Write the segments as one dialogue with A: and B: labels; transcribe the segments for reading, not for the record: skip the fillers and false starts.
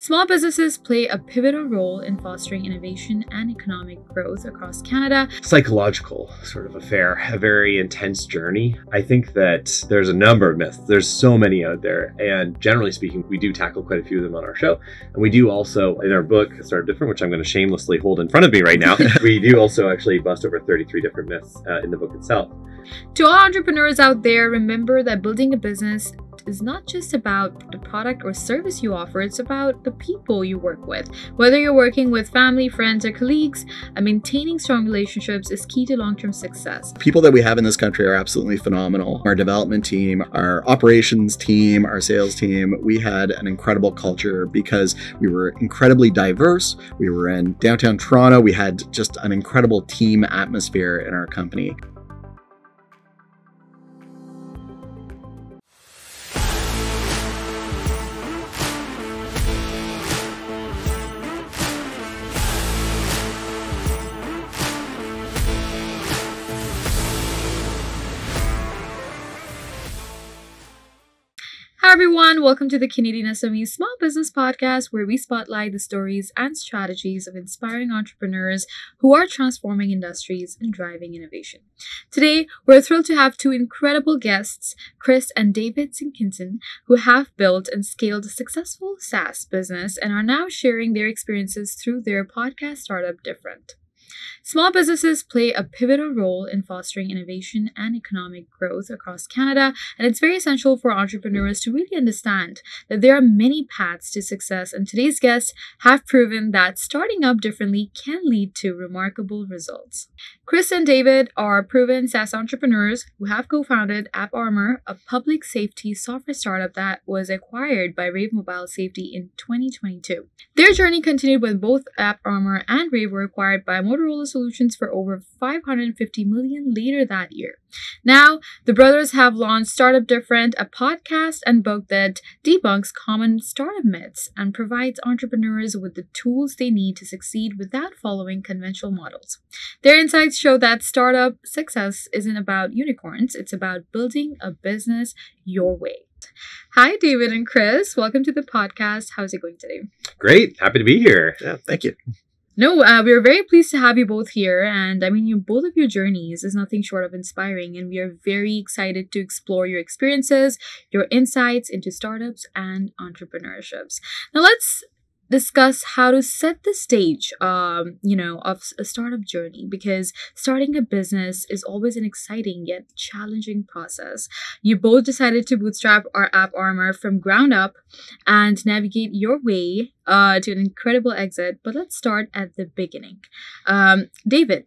A: Small businesses play a pivotal role in fostering innovation and economic growth across Canada.
B: Psychological sort of affair, a very intense journey. I think that there's a number of myths. There's so many out there. And generally speaking, we do tackle quite a few of them on our show. And we do also, in our book, Startup Different, which I'm going to shamelessly hold in front of me right now, we do also actually bust over 33 different myths in the book itself.
A: To all entrepreneurs out there, remember that building a business is not just about the product or service you offer, it's about the people you work with. Whether you're working with family, friends, or colleagues, maintaining strong relationships is key to long-term success.
C: People that we have in this country are absolutely phenomenal. Our development team, our operations team, our sales team, we had an incredible culture because we were incredibly diverse. We were in downtown Toronto. We had just an incredible team atmosphere in our company.
A: Hi everyone, welcome to the CanadianSME Small Business Podcast, where we spotlight the stories and strategies of inspiring entrepreneurs who are transforming industries and driving innovation. Today, we're thrilled to have two incredible guests, Chris and David Sinkinson, who have built and scaled a successful SaaS business and are now sharing their experiences through their podcast Startup Different. Small businesses play a pivotal role in fostering innovation and economic growth across Canada, and it's very essential for entrepreneurs to really understand that there are many paths to success, and today's guests have proven that starting up differently can lead to remarkable results. Chris and David are proven SaaS entrepreneurs who have co-founded AppArmor, a public safety software startup that was acquired by Rave Mobile Safety in 2022. Their journey continued with both AppArmor and Rave were acquired by Motorola Solutions for over $550 million later that year. Now, the brothers have launched Startup Different, a podcast and book that debunks common startup myths and provides entrepreneurs with the tools they need to succeed without following conventional models. Their insights show that startup success isn't about unicorns, it's about building a business your way. Hi, David and Chris. Welcome to the podcast. How's it going today?
B: Great. Happy to be here.
C: Yeah, thank you.
A: No, we're very pleased to have you both here. And both of your journeys is nothing short of inspiring. And we are very excited to explore your experiences, your insights into startups and entrepreneurships. Now, let's discuss how to set the stage, of a startup journey, because starting a business is always an exciting yet challenging process. You both decided to bootstrap our AppArmor from ground up and navigate your way to an incredible exit. But let's start at the beginning. David,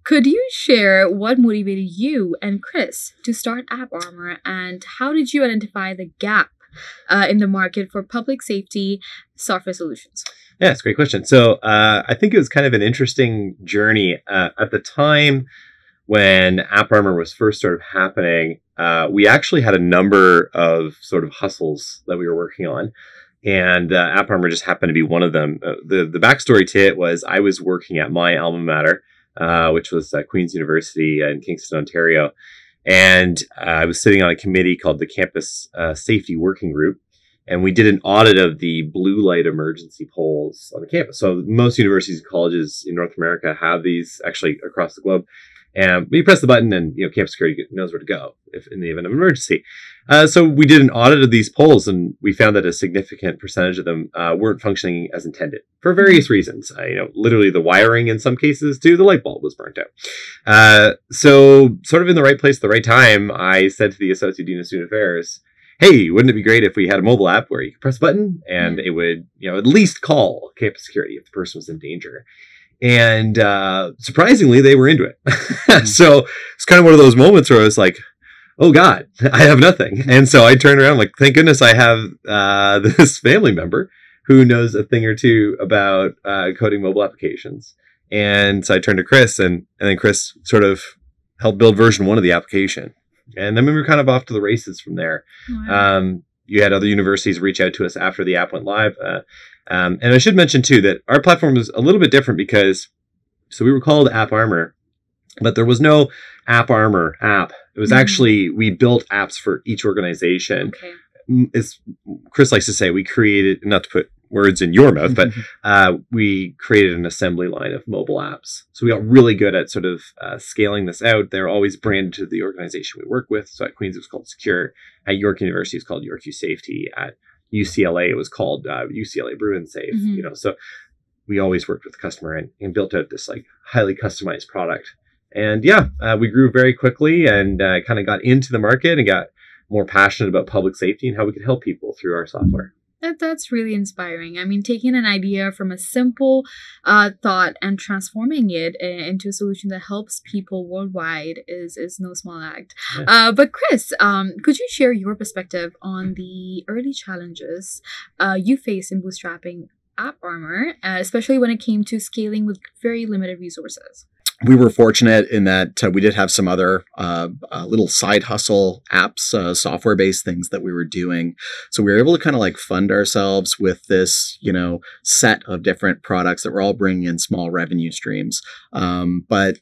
A: could you share what motivated you and Chris to start AppArmor, and how did you identify the gap in the market for public safety software solutions?
B: Yeah, it's a great question. So I think it was kind of an interesting journey. At the time when AppArmor was first sort of happening, we actually had a number of sort of hustles that we were working on. And AppArmor just happened to be one of them. The backstory to it was I was working at my alma mater, which was Queen's University in Kingston, Ontario. And I was sitting on a committee called the Campus Safety Working Group, and we did an audit of the blue light emergency poles on the campus. So most universities and colleges in North America have these, actually across the globe. And you press the button and campus security knows where to go if in the event of an emergency. So we did an audit of these poles, and we found that a significant percentage of them weren't functioning as intended for various reasons. Literally the wiring in some cases to the light bulb was burnt out. So sort of in the right place at the right time, I said to the Associate Dean of Student Affairs, hey, wouldn't it be great if we had a mobile app where you could press a button and it would, at least call campus security if the person was in danger? And surprisingly, they were into it. So it's kind of one of those moments where I was like, oh God, I have nothing. And so I turned around like, thank goodness I have this family member who knows a thing or two about coding mobile applications. And so I turned to Chris, and then Chris sort of helped build version 1 of the application. And then we were kind of off to the races from there. Wow. You had other universities reach out to us after the app went live. And I should mention too that our platform was a little bit different because, so we were called AppArmor, but there was no AppArmor app. It was actually, we built apps for each organization. Okay. as Chris likes to say, we created, not to put words in your mouth, but we created an assembly line of mobile apps. So we got really good at sort of scaling this out. They're always branded to the organization we work with. So at Queen's, it was called Secure. At York University, it's called York U Safety. At UCLA, it was called UCLA Bruin Safe. So we always worked with the customer and built out this like highly customized product. And we grew very quickly and kind of got into the market and got more passionate about public safety and how we could help people through our software.
A: That's really inspiring. I mean, taking an idea from a simple thought and transforming it into a solution that helps people worldwide is no small act. Yeah. But Chris, could you share your perspective on the early challenges you faced in bootstrapping AppArmor, especially when it came to scaling with very limited resources?
C: We were fortunate in that we did have some other little side hustle apps, software-based things that we were doing. So we were able to kind of like fund ourselves with this, set of different products that were all bringing in small revenue streams. But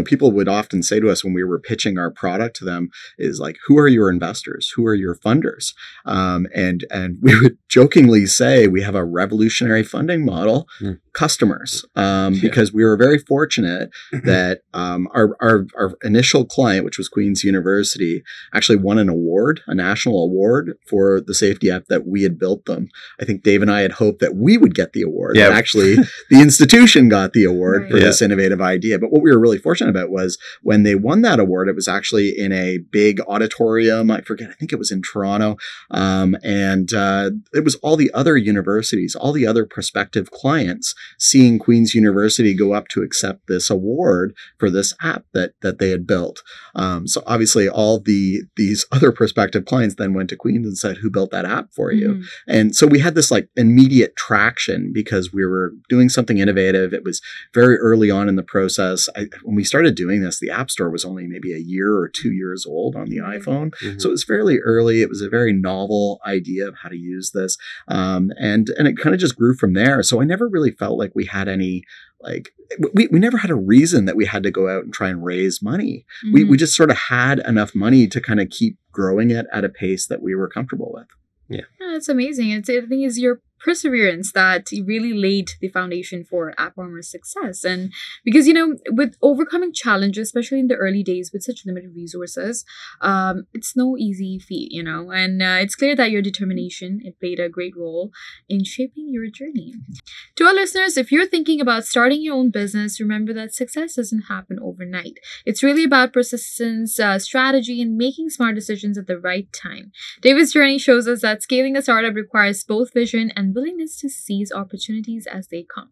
C: people would often say to us when we were pitching our product to them is like, who are your investors? Who are your funders? And we would jokingly say we have a revolutionary funding model, customers, because we were very fortunate that our initial client, which was Queen's University, actually won an award, a national award for the safety app that we had built them. I think Dave and I had hoped that we would get the award.
B: Yep.
C: And actually, the institution got the award for this innovative idea. But what we were really fortunate about was when they won that award, it was actually in a big auditorium. I think it was in Toronto. It was all the other universities, all the other prospective clients seeing Queen's University go up to accept this award for this app that they had built. So obviously all these other prospective clients then went to Queen's and said, who built that app for you? And so we had this like immediate traction because we were doing something innovative. It was very early on in the process. When we started doing this, the App Store was only maybe a year or 2 years old on the iPhone. So it was fairly early. It was a very novel idea of how to use this. And it kind of just grew from there. So I never really felt like we had any we never had a reason that we had to go out and try and raise money. We just sort of had enough money to kind of keep growing it at a pace that we were comfortable with.
A: Yeah, that's amazing. I think it's your perseverance that really laid the foundation for AppArmor's success. And because, with overcoming challenges, especially in the early days with such limited resources, it's no easy feat, and it's clear that your determination, it played a great role in shaping your journey. To our listeners, if you're thinking about starting your own business, remember that success doesn't happen overnight. It's really about persistence, strategy, and making smart decisions at the right time. David's journey shows us that scaling a startup requires both vision and willingness to seize opportunities as they come.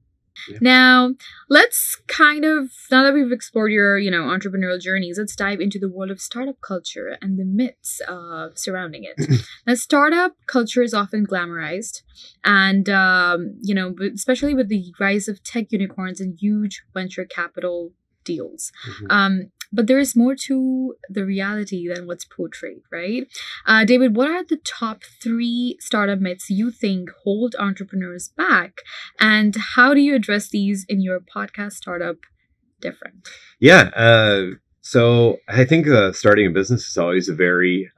A: Yeah. Now, let's now that we've explored your, entrepreneurial journeys, let's dive into the world of startup culture and the myths surrounding it. Now, startup culture is often glamorized and, especially with the rise of tech unicorns and huge venture capital deals. But there is more to the reality than what's portrayed, right? David, what are the top 3 startup myths you think hold entrepreneurs back? And how do you address these in your podcast Startup Different?
B: Yeah. So I think starting a business is always a very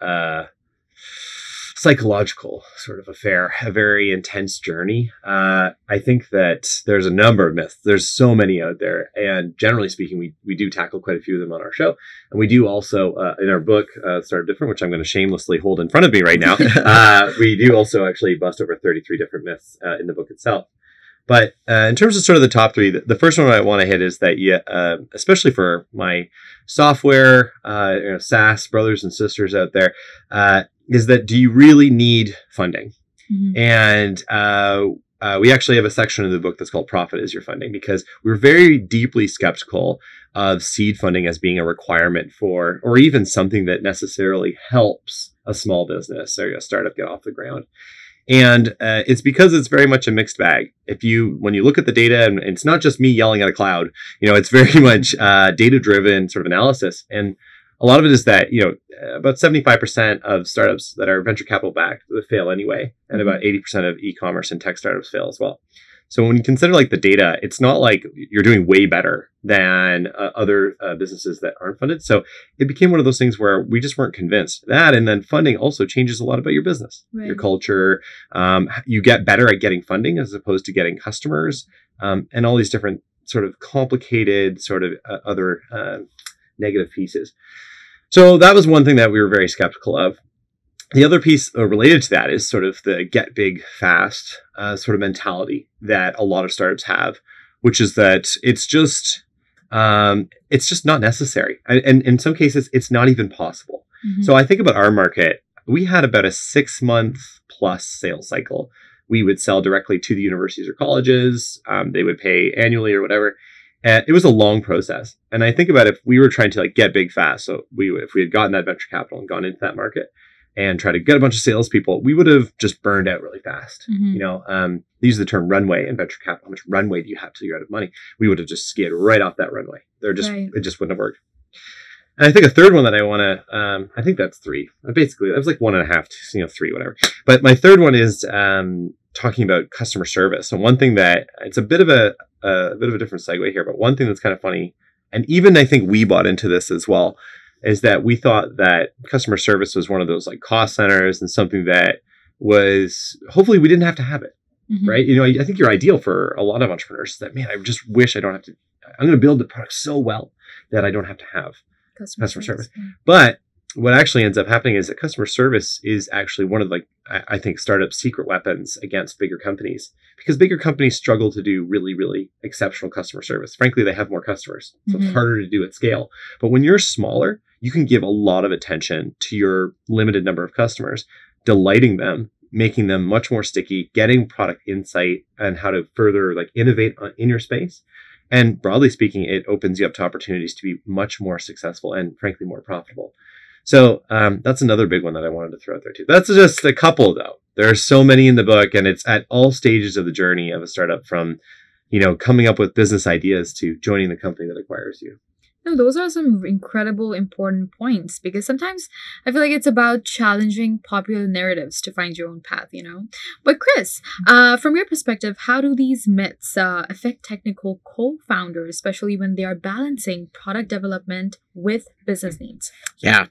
B: psychological sort of affair, a very intense journey. I think that there's a number of myths. There's so many out there. And generally speaking, we do tackle quite a few of them on our show. And we do also, in our book, Startup Different, which I'm going to shamelessly hold in front of me right now, we do also actually bust over 33 different myths in the book itself. But in terms of sort of the top 3, the first one I want to hit is that, especially for my software, SaaS brothers and sisters out there, is that do you really need funding? And we actually have a section in the book that's called Profit is Your Funding, because we're very deeply skeptical of seed funding as being a requirement for, or even something that necessarily helps a small business or a startup get off the ground. And it's because it's very much a mixed bag. When you look at the data, and it's not just me yelling at a cloud, it's very much data-driven sort of analysis. And a lot of it is that, about 75% of startups that are venture capital backed fail anyway, and about 80% of e-commerce and tech startups fail as well. So when you consider like the data, it's not like you're doing way better than other businesses that aren't funded. So it became one of those things where we just weren't convinced that. And then funding also changes a lot about your business, your culture. You get better at getting funding as opposed to getting customers, and all these different sort of complicated sort of other negative pieces. So that was one thing that we were very skeptical of. The other piece related to that is sort of the get big fast sort of mentality that a lot of startups have, which is that it's just not necessary. And in some cases, it's not even possible. Mm-hmm. So I think about our market, we had about a 6-month plus sales cycle. We would sell directly to the universities or colleges. They would pay annually or whatever. It was a long process. And I think about if we were trying to like get big fast, so if we had gotten that venture capital and gone into that market and try to get a bunch of salespeople, we would have just burned out really fast. Mm-hmm. You know, they use the term runway in venture capital. How much runway do you have till you're out of money? We would have just skid right off that runway. It just wouldn't have worked. And I think a third one that I want to, I think that's 3. Basically, that was like 1.5, 3, whatever. But my third one is talking about customer service. And one thing that it's a bit of a different segue here, but one thing that's kind of funny, and even I think we bought into this as well, is that we thought that customer service was one of those like cost centers and something that was, hopefully we didn't have to have it, mm-hmm. right? You know, I think you're ideal for a lot of entrepreneurs is that, man, I just wish I don't have to, I'm going to build the product so well that I don't have to have customer service. Yeah. But what actually ends up happening is that customer service is actually one of like, I think startup secret weapons against bigger companies, because bigger companies struggle to do really, really exceptional customer service. Frankly, they have more customers, so mm-hmm. it's harder to do at scale. But when you're smaller, you can give a lot of attention to your limited number of customers, delighting them, making them much more sticky, getting product insight and how to further like innovate in your space. And broadly speaking, it opens you up to opportunities to be much more successful and frankly, more profitable. So that's another big one that I wanted to throw out there too. That's just a couple though. There are so many in the book, and it's at all stages of the journey of a startup, from, you know, coming up with business ideas to joining the company that acquires you.
A: No, those are some incredible, important points, because sometimes I feel like it's about challenging popular narratives to find your own path, you know? But Chris, from your perspective, how do these myths affect technical co-founders, especially when they are balancing product development with business needs?
C: Yeah,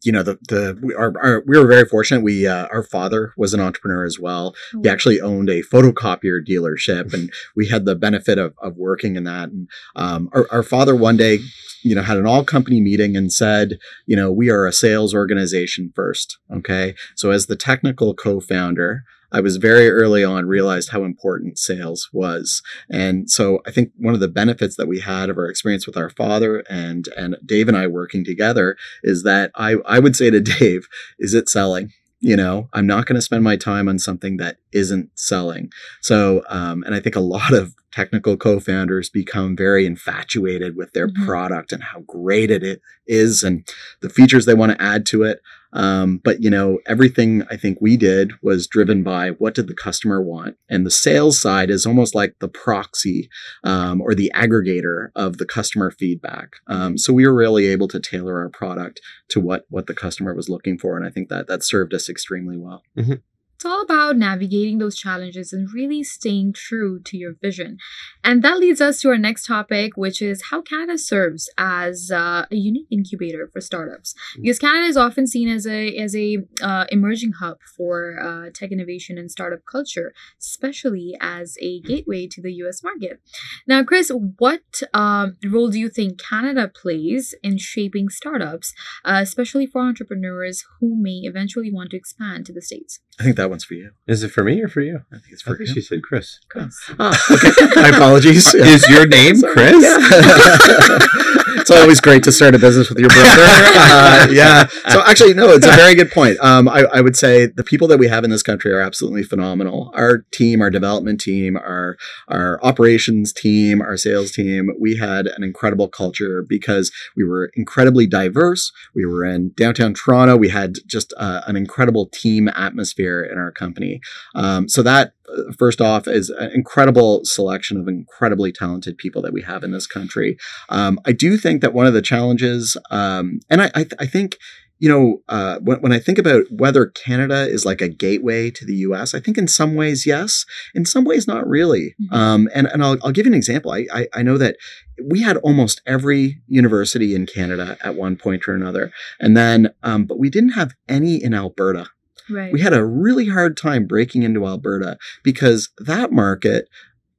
C: you know, we were very fortunate. Our father was an entrepreneur as well. He actually owned a photocopier dealership, and we had the benefit of working in that. And our father one day, you know, had an all company meeting and said, you know, we are a sales organization first. Okay. So as the technical co-founder, I was very early on realized how important sales was. And so I think one of the benefits that we had of our experience with our father and Dave and I working together is that I would say to Dave, is it selling? You know, I'm not going to spend my time on something that isn't selling. So, and I think a lot of technical co-founders become very infatuated with their mm-hmm. product and how great it is and the features they want to add to it. But, you know, everything I think we did was driven by what did the customer want? And the sales side is almost like the proxy or the aggregator of the customer feedback. So we were really able to tailor our product to what the customer was looking for. And I think that served us extremely well.
B: Mm-hmm.
A: It's all about navigating those challenges and really staying true to your vision. And that leads us to our next topic, which is how Canada serves as a unique incubator for startups. Because Canada is often seen as a emerging hub for tech innovation and startup culture, especially as a gateway to the US market. Now, Chris, what role do you think Canada plays in shaping startups, especially for entrepreneurs who may eventually want to expand to the States?
C: I think that one's for you.
B: Is it for me or for you?
C: I think it's for you.
B: She said Chris.
A: Chris.
C: Okay. My apologies.
B: Is your name Chris?
C: Yeah. It's always great to start a business with your brother. Yeah. So actually, no, it's a very good point. I would say the people that we have in this country are absolutely phenomenal. Our team, our development team, our operations team, our sales team, we had an incredible culture because we were incredibly diverse. We were in downtown Toronto. We had just an incredible team atmosphere in our company. So that, first off, is an incredible selection of incredibly talented people that we have in this country. I do think that one of the challenges, and I think, when I think about whether Canada is like a gateway to the US, I think in some ways, yes. In some ways, not really. And I'll give you an example. I know that we had almost every university in Canada at one point or another. And then, but we didn't have any in Alberta.
A: Right.
C: We had a really hard time breaking into Alberta because that market,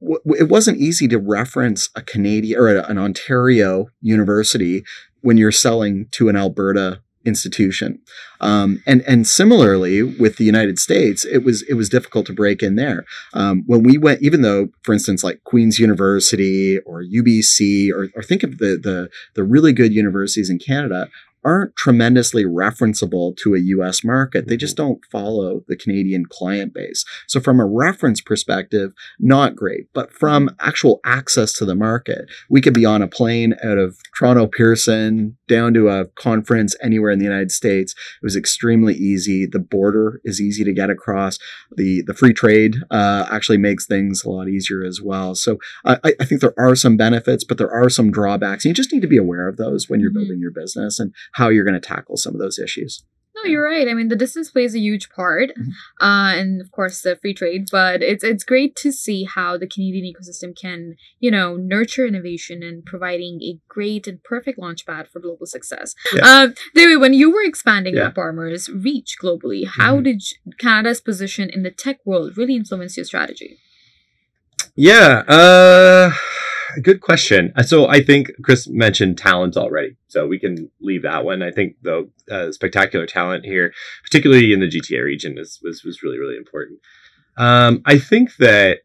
C: it wasn't easy to reference a Canadian or an Ontario university when you're selling to an Alberta institution. And similarly with the United States, it was difficult to break in there. When we went, even though, for instance, like Queen's University or UBC, or think of the really good universities in Canada, aren't tremendously referenceable to a US market. They just don't follow the Canadian client base. So from a reference perspective, not great. But from actual access to the market, we could be on a plane out of Toronto Pearson down to a conference anywhere in the United States. It was extremely easy. The border is easy to get across. The free trade actually makes things a lot easier as well. So I think there are some benefits, but there are some drawbacks. And you just need to be aware of those when you're building your business and how you're going to tackle some of those issues.
A: No, you're right. I mean, the distance plays a huge part, and of course the free trade. But it's great to see how the Canadian ecosystem can, nurture innovation and providing a great and perfect launchpad for global success. Yeah. David, when you were expanding AppArmor's reach globally, how did Canada's position in the tech world really influence your strategy?
B: Yeah. Good question. So I think Chris mentioned talent already, so we can leave that one. I think the spectacular talent here, particularly in the GTA region, was really, really important. I think that,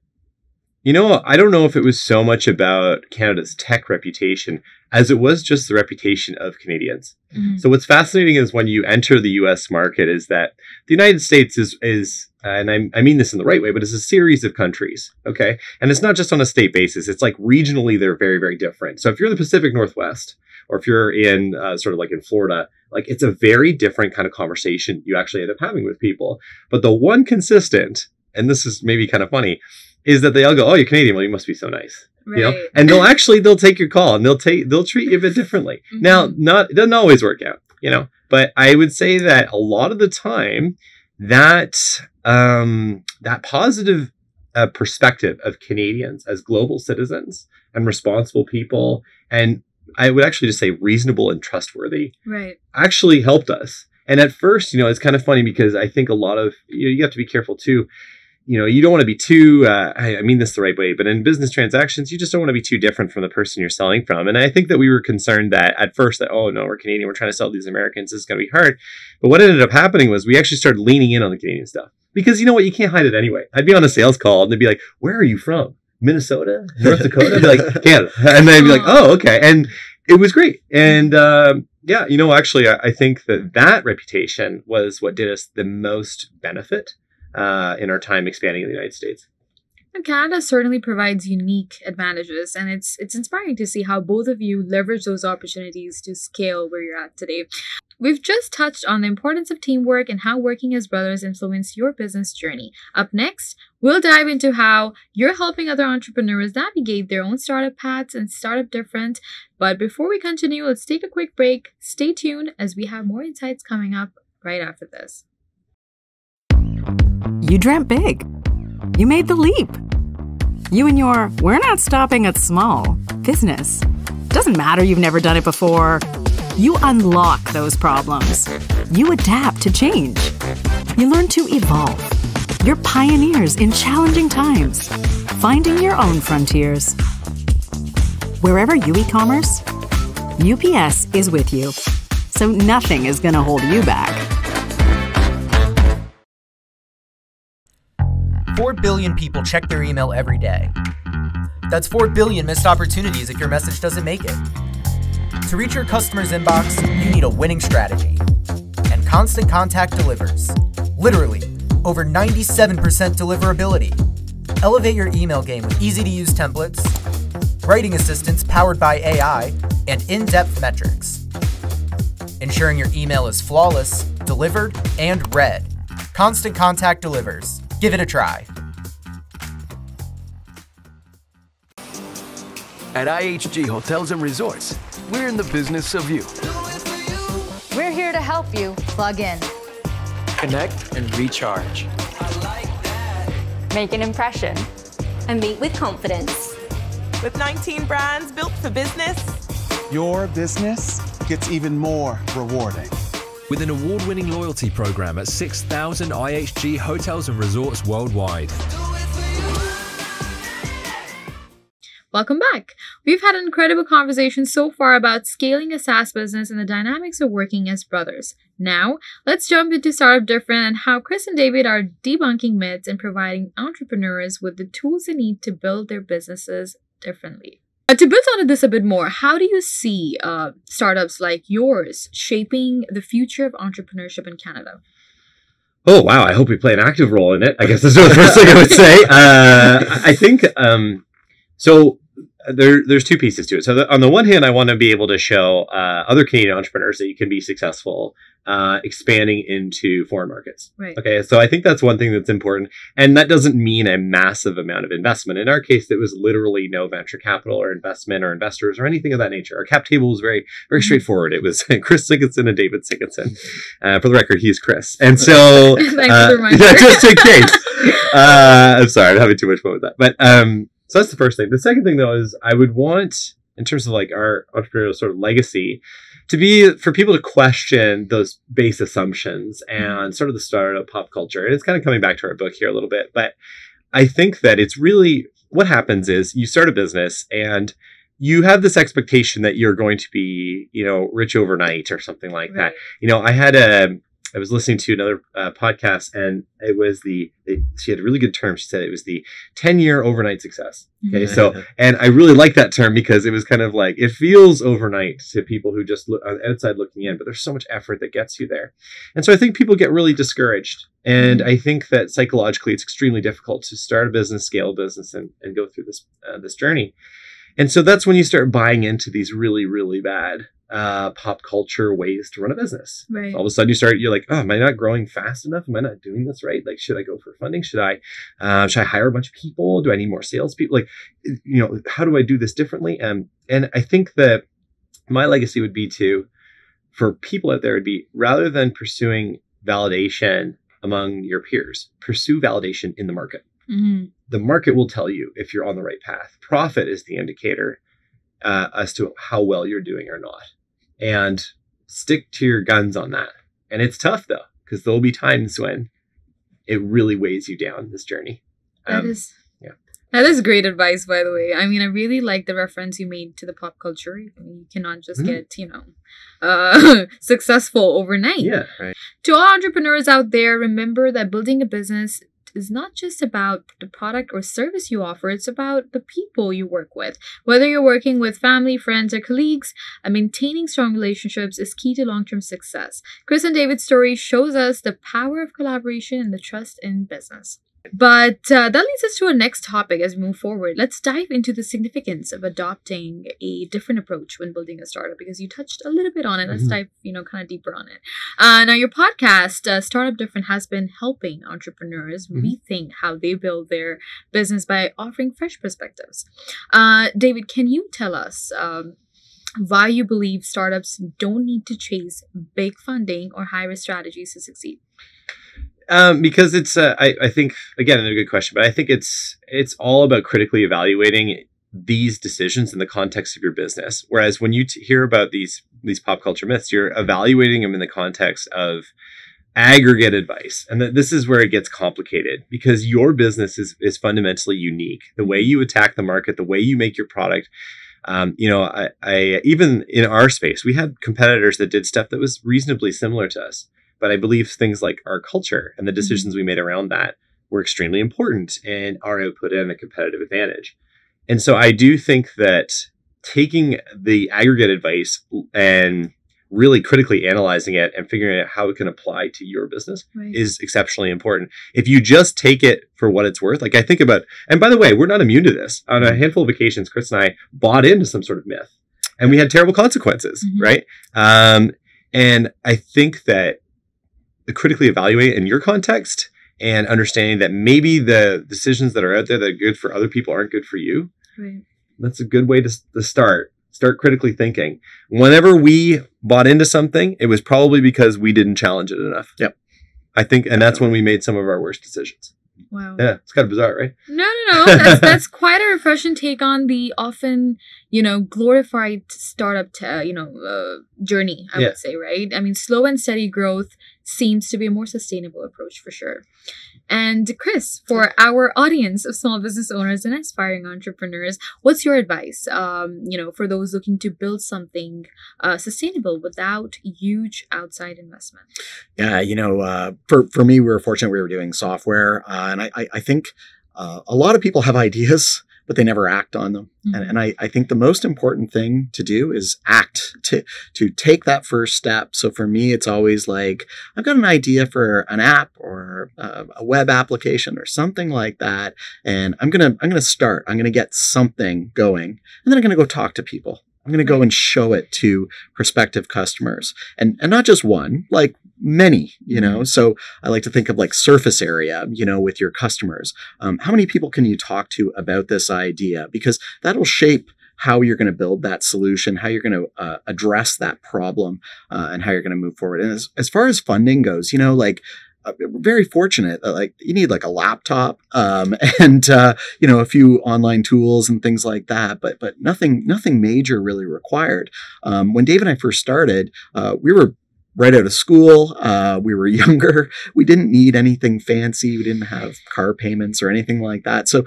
B: I don't know if it was so much about Canada's tech reputation as it was just the reputation of Canadians. So what's fascinating is when you enter the US market is that the United States is and I mean this in the right way, but it's a series of countries, okay? And it's not just on a state basis. It's like regionally, they're very, very different. So if you're in the Pacific Northwest, or if you're in sort of like in Florida, like it's a very different kind of conversation you actually end up having with people. But the one consistent, and this is maybe kind of funny, is that they all go, "Oh, you're Canadian. Well, you must be so nice."
A: Right.
B: And they'll take your call and they'll treat you a bit differently. Now, it doesn't always work out, but I would say that a lot of the time that positive perspective of Canadians as global citizens and responsible people, and I would actually just say reasonable and trustworthy, actually helped us. And at first, it's kind of funny because I think a lot of, you have to be careful too. You don't want to be too, I mean this the right way, but in business transactions, you just don't want to be too different from the person you're selling from. And I think that we were concerned that at first that, oh no, we're Canadian, we're trying to sell these Americans, this is going to be hard. But what ended up happening was we actually started leaning in on the Canadian stuff. Because you know what, you can't hide it anyway. I'd be on a sales call and they'd be like, "Where are you from? Minnesota? North Dakota?" I'd be like, "Canada." And they'd be like, "Oh, okay." And it was great. And actually, I think that reputation was what did us the most benefit in our time expanding in the United States.
A: And Canada certainly provides unique advantages, and it's inspiring to see how both of you leverage those opportunities to scale where you're at today. We've just touched on the importance of teamwork and how working as brothers influenced your business journey. Up next, we'll dive into how you're helping other entrepreneurs navigate their own startup paths and startup different. But before we continue, let's take a quick break. Stay tuned as we have more insights coming up right after this.
D: You dreamt big. You made the leap. You and your "we're not stopping at small" business. Doesn't matter you've never done it before. You unlock those problems. You adapt to change. You learn to evolve. You're pioneers in challenging times, finding your own frontiers. Wherever you e-commerce, UPS is with you. So nothing is going to hold you back.
E: 4 billion people check their email every day. That's 4 billion missed opportunities if your message doesn't make it. To reach your customer's inbox, you need a winning strategy. And Constant Contact delivers. Literally, over 97% deliverability. Elevate your email game with easy-to-use templates, writing assistants powered by AI, and in-depth metrics. Ensuring your email is flawless, delivered, and read. Constant Contact delivers. Give it a try.
F: At IHG Hotels and Resorts, we're in the business of you. We're here to help you plug in,
G: connect, and recharge.
H: Make an impression,
I: and meet with confidence.
J: With 19 brands built for business,
K: your business gets even more rewarding.
L: With an award-winning loyalty program at 6,000 IHG hotels and resorts worldwide.
A: Welcome back. We've had an incredible conversation so far about scaling a SaaS business and the dynamics of working as brothers. Now, let's jump into Startup Different and how Chris and David are debunking myths and providing entrepreneurs with the tools they need to build their businesses differently. To build on this a bit more, how do you see startups like yours shaping the future of entrepreneurship in Canada?
B: Oh, wow. I hope we play an active role in it. I guess that's the first thing I would say. I think... So there's two pieces to it. So on the one hand, I want to be able to show other Canadian entrepreneurs that you can be successful expanding into foreign markets.
A: Right.
B: Okay, so I think that's one thing that's important. And that doesn't mean a massive amount of investment. In our case, it was literally no venture capital or investment or investors or anything of that nature. Our cap table was very, very straightforward. It was Chris Sinkinson and David Sinkinson. For the record, he's Chris. And so, just in case. I'm sorry, I'm having too much fun with that. But so that's the first thing. The second thing, though, is I would want, in terms of like our entrepreneurial sort of legacy, to be for people to question those base assumptions and sort of the startup pop culture. And it's kind of coming back to our book here a little bit. But I think that it's really what happens is you start a business and you have this expectation that you're going to be, rich overnight or something like that. I was listening to another podcast, and it was she had a really good term. She said it was the 10-year overnight success. Okay. So, and I really like that term because it was kind of like, it feels overnight to people who just look on the outside looking in, but there's so much effort that gets you there. And so I think people get really discouraged. And I think that psychologically it's extremely difficult to start a business, scale a business, and go through this journey. And so that's when you start buying into these really, really bad pop culture ways to run a business.
A: Right.
B: All of a sudden you're like, oh, am I not growing fast enough? Am I not doing this right? Like, should I go for funding? Should I hire a bunch of people? Do I need more salespeople? Like, how do I do this differently? And I think that my legacy would be for people out there would be, rather than pursuing validation among your peers, pursue validation in the market.
A: Mm-hmm.
B: The market will tell you if you're on the right path. Profit is the indicator as to how well you're doing or not. And stick to your guns on that. And it's tough, though, because there'll be times when it really weighs you down, this journey.
A: That is great advice, by the way. I mean, I really like the reference you made to the pop culture. I mean, you cannot just get, successful overnight.
B: Yeah, right.
A: To all entrepreneurs out there, remember that building a business is not just about the product or service you offer. It's about the people you work with. Whether you're working with family, friends, or colleagues, maintaining strong relationships is key to long-term success. Chris and David's story shows us the power of collaboration and the trust in business. But that leads us to our next topic as we move forward. Let's dive into the significance of adopting a different approach when building a startup, because you touched a little bit on it. Let's dive, kind of deeper on it. Now, your podcast, Startup Different, has been helping entrepreneurs rethink how they build their business by offering fresh perspectives. David, can you tell us why you believe startups don't need to chase big funding or high-risk strategies to succeed?
B: Because it's, I think, again, a good question, but I think it's all about critically evaluating these decisions in the context of your business. Whereas when you hear about these pop culture myths, you're evaluating them in the context of aggregate advice. And this is where it gets complicated, because your business is fundamentally unique. The way you attack the market, the way you make your product. I even in our space, we had competitors that did stuff that was reasonably similar to us. But I believe things like our culture and the decisions we made around that were extremely important in our output and a competitive advantage. And so I do think that taking the aggregate advice and really critically analyzing it and figuring out how it can apply to your business is exceptionally important. If you just take it for what it's worth, like I think about, and by the way, we're not immune to this. On a handful of vacations, Chris and I bought into some sort of myth and we had terrible consequences, right? And I think that critically evaluate in your context and understanding that maybe the decisions that are out there that are good for other people aren't good for you.
A: Right.
B: That's a good way to start critically thinking. Whenever we bought into something, it was probably because we didn't challenge it enough.
C: Yep.
B: I think, and that's when we made some of our worst decisions.
A: Wow.
B: Yeah, it's kind of bizarre, right?
A: No. That's quite a refreshing take on the often, glorified startup, journey, I would say, right? I mean, slow and steady growth seems to be a more sustainable approach for sure. And Chris, for our audience of small business owners and aspiring entrepreneurs, what's your advice, for those looking to build something sustainable without huge outside investment?
C: Yeah, for me, we were fortunate we were doing software. And I think a lot of people have ideas, but they never act on them. Mm-hmm. And I think the most important thing to do is act, to take that first step. So for me, it's always like, I've got an idea for an app or a web application or something like that. And I'm going to start, I'm going to get something going, and then I'm going to go talk to people. I'm going to go and show it to prospective customers, and not just one, like many, So I like to think of like surface area, with your customers. How many people can you talk to about this idea? Because that'll shape how you're going to build that solution, how you're going to address that problem, and how you're going to move forward. And as far as funding goes, we're very fortunate that you need like a laptop, and a few online tools and things like that, but nothing major really required. When Dave and I first started, we were right out of school. We were younger. We didn't need anything fancy. We didn't have car payments or anything like that. So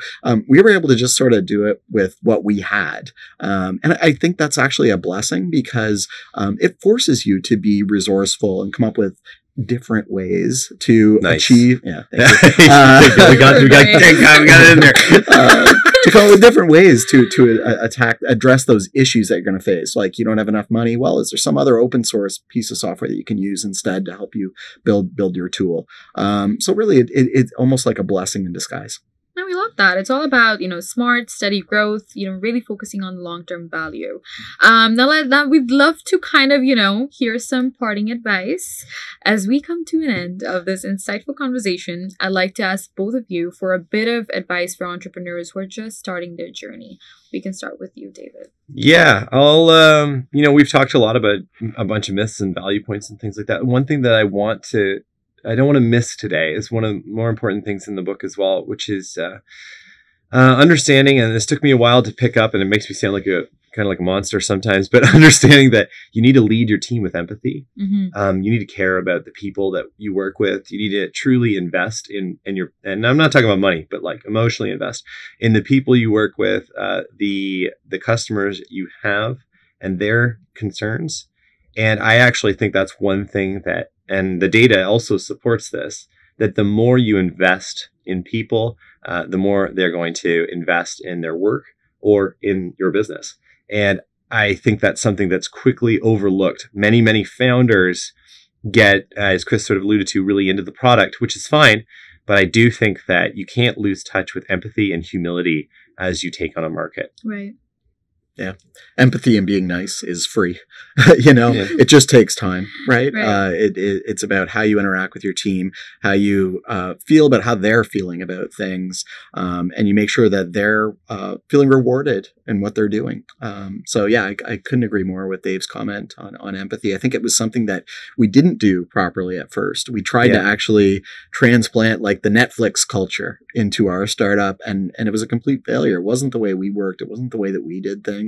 C: we were able to just sort of do it with what we had. And I think that's actually a blessing, because it forces you to be resourceful and come up with different ways to achieve. Yeah, thank you.
B: We got it in there.
C: To come up with different ways to address those issues that you're going to face. Like, you don't have enough money. Well, is there some other open source piece of software that you can use instead to help you build your tool? So really, it's almost like a blessing in disguise.
A: No, we love that. It's all about, smart, steady growth, really focusing on long-term value. Now we'd love to kind of, hear some parting advice. As we come to an end of this insightful conversation, I'd like to ask both of you for a bit of advice for entrepreneurs who are just starting their journey. We can start with you, David.
B: Yeah, I'll, we've talked a lot about a bunch of myths and value points and things like that. One thing that I don't want to miss today is one of the more important things in the book as well, which is understanding, and this took me a while to pick up, and it makes me sound like a monster sometimes, but understanding that you need to lead your team with empathy. Mm-hmm. You need to care about the people that you work with. You need to truly invest in your, and I'm not talking about money, but like emotionally invest in the people you work with, the customers you have and their concerns. And I actually think that's one thing that, and the data also supports this, that the more you invest in people, the more they're going to invest in their work or in your business. And I think that's something that's quickly overlooked. Many, many founders get, as Chris sort of alluded to, really into the product, which is fine. But I do think that you can't lose touch with empathy and humility as you take on a market.
A: Right.
C: Yeah. Empathy and being nice is free. It just takes time, right? It's about how you interact with your team, how you feel about how they're feeling about things. And you make sure that they're feeling rewarded in what they're doing. So yeah, I couldn't agree more with Dave's comment on empathy. I think it was something that we didn't do properly at first. We tried to actually transplant like the Netflix culture into our startup, and it was a complete failure. It wasn't the way we worked. It wasn't the way that we did things.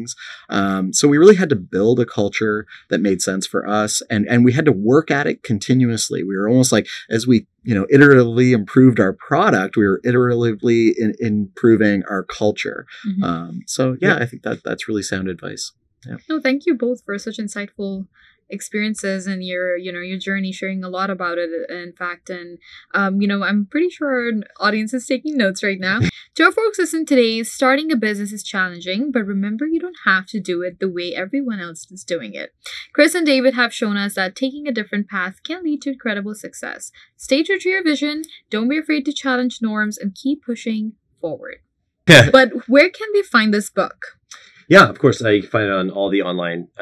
C: So we really had to build a culture that made sense for us, and we had to work at it continuously. We were almost like, as we iteratively improved our product, we were iteratively improving our culture. Mm-hmm. So yeah, I think that's really sound advice. Yeah.
A: No, thank you both for such insightful experiences and your journey, sharing a lot about it, in fact. And I'm pretty sure our audience is taking notes right now. To our folks listening today, starting a business is challenging, but remember, you don't have to do it the way everyone else is doing it. Chris and David have shown us that taking a different path can lead to incredible success. Stay true to your vision, don't be afraid to challenge norms, and keep pushing forward. But where can they find this book?
B: Yeah, of course. You can find it on all the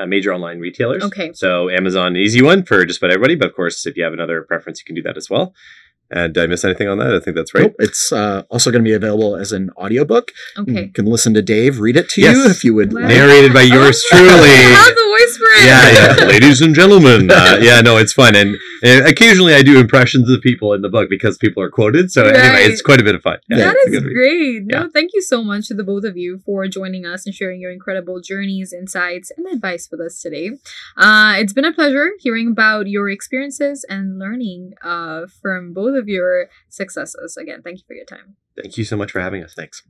B: major online retailers.
A: Okay.
B: So Amazon, easy one for just about everybody. But of course, if you have another preference, you can do that as well. Did I miss anything on that? I think that's right.
C: Nope. It's also going to be available as an audiobook.
A: Okay.
C: You can listen to Dave read it to you if you would.
B: Narrated by yours truly.
A: I have the voice whispering.
B: Yeah. Ladies and gentlemen. No, it's fun. And occasionally I do impressions of people in the book because people are quoted. So anyway, it's quite a bit of fun. Yeah,
A: that is great. No, thank you so much to the both of you for joining us and sharing your incredible journeys, insights, and advice with us today. It's been a pleasure hearing about your experiences and learning from both of your successes. Again, thank you for your time.
B: Thank you so much for having us. Thanks.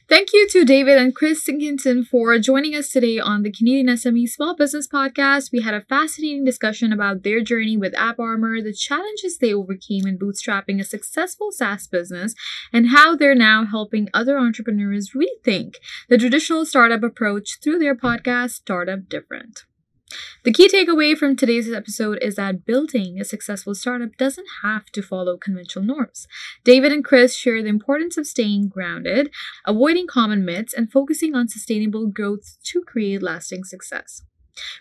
A: Thank you to David and Chris Sinkinson for joining us today on the Canadian SME Small Business Podcast. We had a fascinating discussion about their journey with AppArmor, the challenges they overcame in bootstrapping a successful SaaS business, and how they're now helping other entrepreneurs rethink the traditional startup approach through their podcast, Startup Different. The key takeaway from today's episode is that building a successful startup doesn't have to follow conventional norms. David and Chris share the importance of staying grounded, avoiding common myths, and focusing on sustainable growth to create lasting success.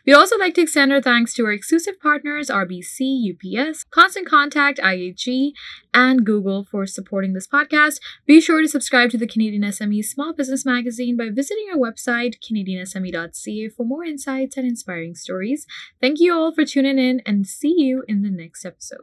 A: We'd also like to extend our thanks to our exclusive partners, RBC, UPS, Constant Contact, IAG, and Google for supporting this podcast. Be sure to subscribe to the Canadian SME Small Business Magazine by visiting our website, CanadianSME.ca, for more insights and inspiring stories. Thank you all for tuning in, and see you in the next episode.